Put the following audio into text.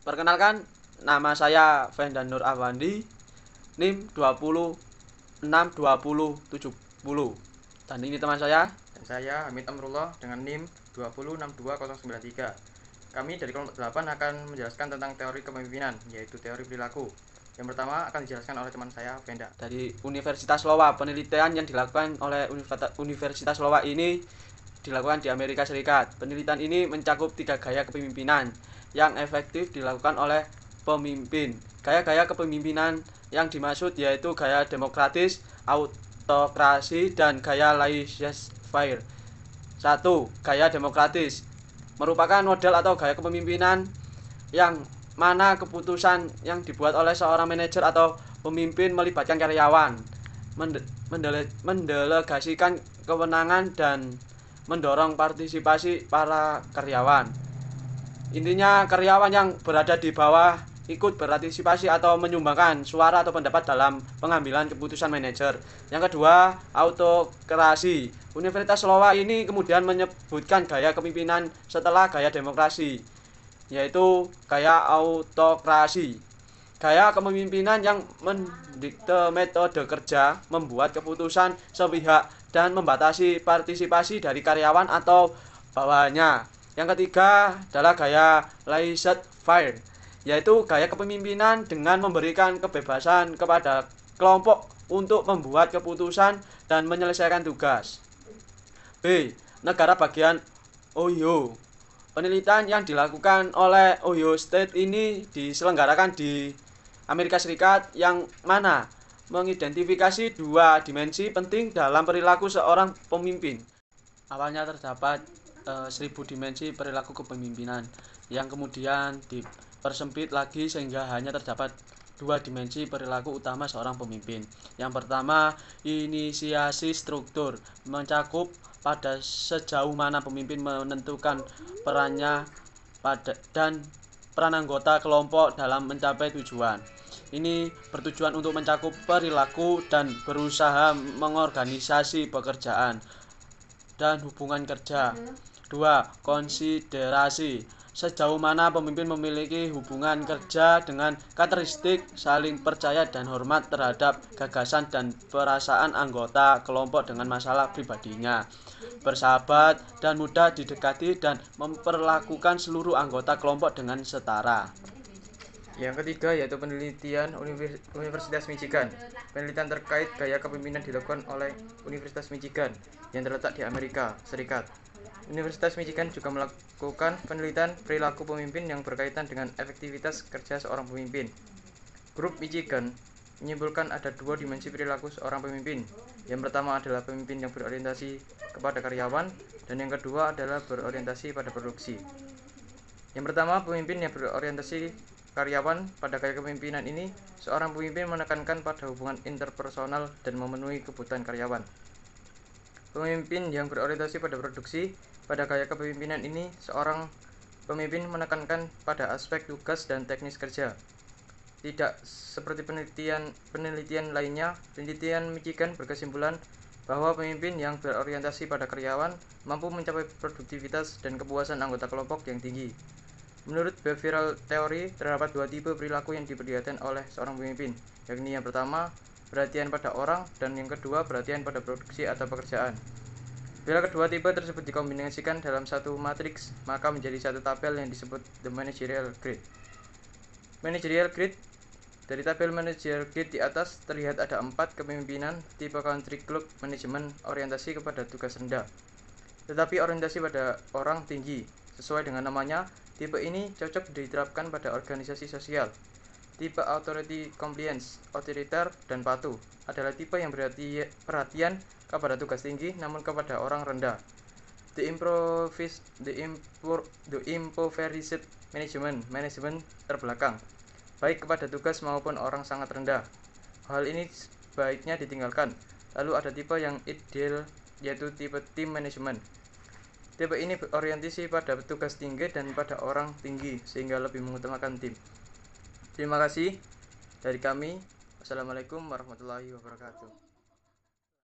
Perkenalkan, nama saya Fendan Nur Afandi, NIM 262070. Dan ini teman saya. Dan saya Hamid Amrullah dengan NIM 2062093. Kami dari kelompok 8 akan menjelaskan tentang teori kepemimpinan, yaitu teori perilaku. Yang pertama akan dijelaskan oleh teman saya, Venda. Dari Universitas Iowa. Penelitian yang dilakukan oleh Universitas Iowa ini dilakukan di Amerika Serikat. Penelitian ini mencakup 3 gaya kepemimpinan yang efektif dilakukan oleh pemimpin. Gaya-gaya kepemimpinan yang dimaksud yaitu gaya demokratis, autokrasi, dan gaya laissez-faire. 1. Gaya demokratis merupakan model atau gaya kepemimpinan yang mana keputusan yang dibuat oleh seorang manajer atau pemimpin melibatkan karyawan, mendelegasikan kewenangan, dan mendorong partisipasi para karyawan. Intinya, karyawan yang berada di bawah ikut berpartisipasi atau menyumbangkan suara atau pendapat dalam pengambilan keputusan manajer. Yang kedua, autokrasi. Universitas Iowa ini kemudian menyebutkan gaya kepemimpinan setelah gaya demokrasi, yaitu gaya autokrasi. Gaya kepemimpinan yang mendikte metode kerja, membuat keputusan sepihak, dan membatasi partisipasi dari karyawan atau bawahannya. Yang ketiga adalah gaya laissez-faire, yaitu gaya kepemimpinan dengan memberikan kebebasan kepada kelompok untuk membuat keputusan dan menyelesaikan tugas. B. Negara bagian Ohio. Penelitian yang dilakukan oleh Ohio State ini diselenggarakan di Amerika Serikat, yang mana mengidentifikasi 2 dimensi penting dalam perilaku seorang pemimpin. Awalnya terdapat 1000 dimensi perilaku kepemimpinan yang kemudian dipersempit lagi sehingga hanya terdapat 2 dimensi perilaku utama seorang pemimpin. Yang pertama, inisiasi struktur, mencakup pada sejauh mana pemimpin menentukan perannya dan peran anggota kelompok dalam mencapai tujuan. Ini bertujuan untuk mencakup perilaku dan berusaha mengorganisasi pekerjaan dan hubungan kerja. 2. Konsiderasi, sejauh mana pemimpin memiliki hubungan kerja dengan karakteristik saling percaya dan hormat terhadap gagasan dan perasaan anggota kelompok dengan masalah pribadinya, bersahabat dan mudah didekati, dan memperlakukan seluruh anggota kelompok dengan setara. Yang ketiga yaitu penelitian Universitas Michigan. Penelitian terkait gaya kepemimpinan dilakukan oleh Universitas Michigan yang terletak di Amerika Serikat. Universitas Michigan juga melakukan penelitian perilaku pemimpin yang berkaitan dengan efektivitas kerja seorang pemimpin. Grup Michigan menyimpulkan ada 2 dimensi perilaku seorang pemimpin. Yang pertama adalah pemimpin yang berorientasi kepada karyawan, dan yang kedua adalah berorientasi pada produksi. Yang pertama, pemimpin yang berorientasi karyawan. Pada gaya kepemimpinan ini, seorang pemimpin menekankan pada hubungan interpersonal dan memenuhi kebutuhan karyawan. Pemimpin yang berorientasi pada produksi. Pada gaya kepemimpinan ini, seorang pemimpin menekankan pada aspek tugas dan teknis kerja. Tidak seperti penelitian lainnya, penelitian Michigan berkesimpulan bahwa pemimpin yang berorientasi pada karyawan mampu mencapai produktivitas dan kepuasan anggota kelompok yang tinggi. Menurut behavioral theory, terdapat 2 tipe perilaku yang diperlihatkan oleh seorang pemimpin, yakni yang pertama, perhatian pada orang, dan yang kedua, perhatian pada produksi atau pekerjaan. Bila kedua tipe tersebut dikombinasikan dalam satu matriks, maka menjadi satu tabel yang disebut the managerial grid. Managerial grid. Dari tabel managerial grid di atas terlihat ada 4 kepemimpinan tipe country club manajemen orientasi kepada tugas rendah, tetapi orientasi pada orang tinggi. Sesuai dengan namanya, tipe ini cocok diterapkan pada organisasi sosial. Tipe authority compliance, otoriter dan patuh, adalah tipe yang perhatian kepada tugas tinggi namun kepada orang rendah. The impoverished management, manajemen terbelakang, baik kepada tugas maupun orang sangat rendah. Hal ini sebaiknya ditinggalkan. Lalu ada tipe yang ideal, yaitu tipe team management. Tipe ini berorientasi pada tugas tinggi dan pada orang tinggi, sehingga lebih mengutamakan tim. Terima kasih dari kami. Wassalamualaikum warahmatullahi wabarakatuh.